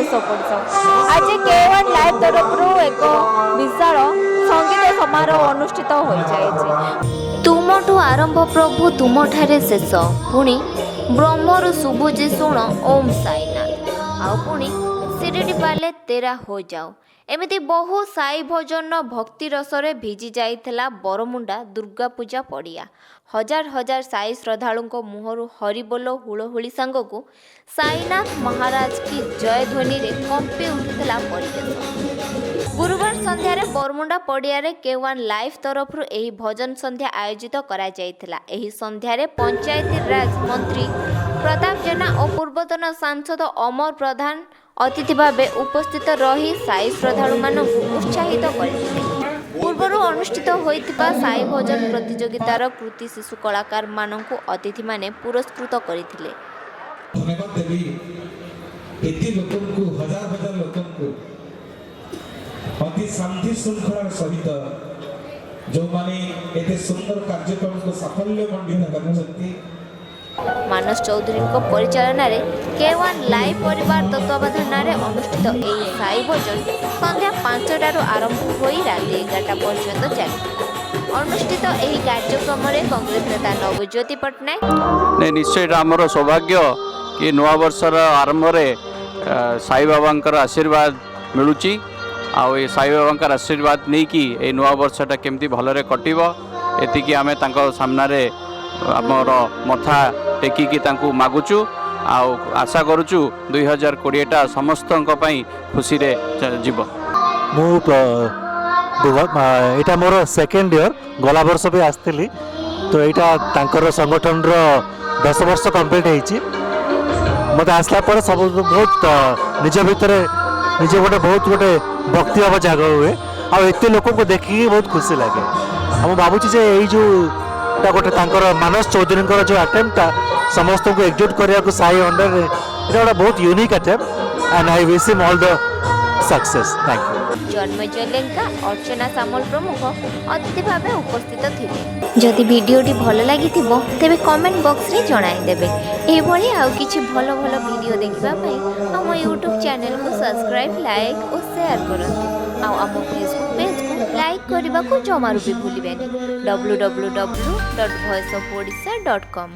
Voice of Odisha. ଆଜି K1 live ତରଫରୁ ଏକ ବିଶାଳ ସଙ୍ଗୀତ ସମାରୋହ ଅନୁଷ୍ଠିତ ହୋଇଯାଇଛି। ତୁମଠୁ ଆରମ୍ଭ ପ୍ରଭୁ ତୁମଠାରେ ଶେଷ, ପୁଣି ବ୍ରହ୍ମରୁ ଶୁଭୁଛି ଶୁଣ ଓମ୍ ସାଇନାଥ, ଆଉ ପୁଣି ଶିରିଡ଼ି ବାଲେ ତେରା ହୋ ଯାଓ। ଏମିତି ବହୁ ସାଇ ଭଜନ ଭକ୍ତି ରସରେ ଭିଜି ଯାଇଥିଲା ବରମୁଣ୍ଡା ଦୁର୍ଗା ପୂଜା ପଡ଼ିଆ। ହଜାର ହଜାର ସାଇ ଶ୍ରଦ୍ଧାଳୁଙ୍କ ମୁହଁରୁ ହରିବୋଲ ହୁଳହୁଳି ସାଙ୍ଗକୁ ସାଇନାଥ ମହାରାଜ କି ଜୟ ଧ୍ୱନିରେ କମ୍ପି ଉଠୁଥିଲା ପରିବେଶ। ଗୁରୁବାର ସନ୍ଧ୍ୟାରେ ବରମୁଣ୍ଡା ପଡ଼ିଆରେ K1 ଲାଇଭ୍ ତରଫରୁ ଏହି ଭଜନ ସନ୍ଧ୍ୟା ଆୟୋଜିତ କରାଯାଇଥିଲା। ଏହି ସନ୍ଧ୍ୟାରେ ପଞ୍ଚାୟତିରାଜ ମନ୍ତ୍ରୀ ପ୍ରତାପ ଜେନା ଓ ପୂର୍ବତନ ସାଂସଦ ଅମର ପ୍ରଧାନ ଅତିଥି ଭାବେ ଉପସ୍ଥିତ ରହି ସାଇ ଶ୍ରଦ୍ଧାଳୁମାନଙ୍କୁ ଉତ୍ସାହିତ କରିଥିଲେ। ପୂର୍ବରୁ ଅନୁଷ୍ଠିତ ହୋଇଥିବା ସାଇ ଭଜନ ପ୍ରତିଯୋଗିତାର କୃତି ଶିଶୁ କଳାକାରମାନଙ୍କୁ ଅତିଥିମାନେ ପୁରସ୍କୃତ କରିଥିଲେ। ଧନ୍ୟବାଦ ଦେବି ଏତେ ଲୋକଙ୍କୁ, ହଜାର ହଜାର ଲୋକଙ୍କୁ ଅତି ଶାନ୍ତି ଶୃଙ୍ଖଳାର ସହିତ ଯେଉଁମାନେ ଏତେ ସୁନ୍ଦର କାର୍ଯ୍ୟକ୍ରମକୁ ସାଫଲ୍ୟ ମଣ୍ଡିତ କରିଛନ୍ତି। ମାନସ ଚୌଧୁରୀଙ୍କ ପରିଚାଳନାରେ K1 ଲାଇଭ୍ ପରିବାର ତତ୍ତ୍ୱାବଧାନରେ ଅନୁଷ୍ଠିତ ଏହି ସାଇ ଭଜନ ସନ୍ଧ୍ୟା 5ଟାରୁ ଆରମ୍ଭ ହୋଇ ରାତି 11ଟା ପର୍ଯ୍ୟନ୍ତ ଚାଲିଥିଲା। ଅନୁଷ୍ଠିତ ଏହି କାର୍ଯ୍ୟକ୍ରମରେ କଂଗ୍ରେସ ନେତା ନବଜ୍ୟୋତି ପଟ୍ଟନାୟକ ନିଶ୍ଚୟ ଏଇଟା ଆମର ସୌଭାଗ୍ୟ କି ନୂଆ ବର୍ଷର ଆରମ୍ଭରେ ସାଇ ବାବାଙ୍କର ଆଶୀର୍ବାଦ ମିଳୁଛି। ଆଉ ଏ ସାଇ ବାବାଙ୍କର ଆଶୀର୍ବାଦ ନେଇକି ଏଇ ନୂଆ ବର୍ଷଟା କେମିତି ଭଲରେ କଟିବ ଏତିକି ଆମେ ତାଙ୍କ ସାମ୍ନାରେ ଆମର ମଥା ଟେକିକି ତାଙ୍କୁ ମାଗୁଛୁ। ଆଉ ଆଶା କରୁଛୁ 2020ଟା ସମସ୍ତଙ୍କ ପାଇଁ ଖୁସିରେ ଯିବ। ଏଇଟା ମୋର ସେକେଣ୍ଡ ଇୟର, ଗଲା ବର୍ଷ ବି ଆସିଥିଲି। ତ ଏଇଟା ତାଙ୍କର ସଂଗଠନର 10 ବର୍ଷ କମ୍ପ୍ଲିଟ୍ ହେଇଛି। ମୋତେ ଆସିଲା ପରେ ସବୁ ବହୁତ ନିଜ ଭିତରେ ନିଜେ ଗୋଟେ ଭକ୍ତି ଭାବ ଜାଗ ହୁଏ। ଆଉ ଏତେ ଲୋକଙ୍କୁ ଦେଖିକି ବହୁତ ଖୁସି ଲାଗେ। ଆଉ ମୁଁ ଭାବୁଛି ଯେ ଏଇ ଯେଉଁଟା ଗୋଟେ ତାଙ୍କର ମାନସ ଚୌଧୁରୀଙ୍କର ଯେଉଁ ଆଟେମ୍ପଟା ସମସ୍ତଙ୍କୁ ଏକଜୁଟ କରିବାକୁ ସାଇ ଅଣ୍ଡରରେ, ଏଇଟା ଗୋଟେ ବହୁତ unique attempt and I wish him all the success. Thank you. Janmajay Lenka, Archana Samal ପ୍ରମୁଖ ଅତିଥି ଭାବେ ଉପସ୍ଥିତ ଥିଲେ। ଯଦି ଭିଡ଼ିଓଟି ଭଲ ଲାଗିଥିବ ତେବେ କମେଣ୍ଟ ବକ୍ସରେ ଜଣାଇଦେବେ। ଏହିଭଳି ଆଉ କିଛି ଭଲ ଭଲ ଭିଡ଼ିଓ ଦେଖିବା ପାଇଁ ଆମ ୟୁଟ୍ୟୁବ୍ ଚ୍ୟାନେଲକୁ ସବସ୍କ୍ରାଇବ୍, ଲାଇକ୍ ଓ ସେୟାର କରନ୍ତୁ। ଆଉ ଆମ ଫେସବୁକ୍ ପେଜକୁ ଲାଇକ୍ କରିବାକୁ ଜମାରୁ ବି ଭୁଲିବେନି। www.voiceofodisha.com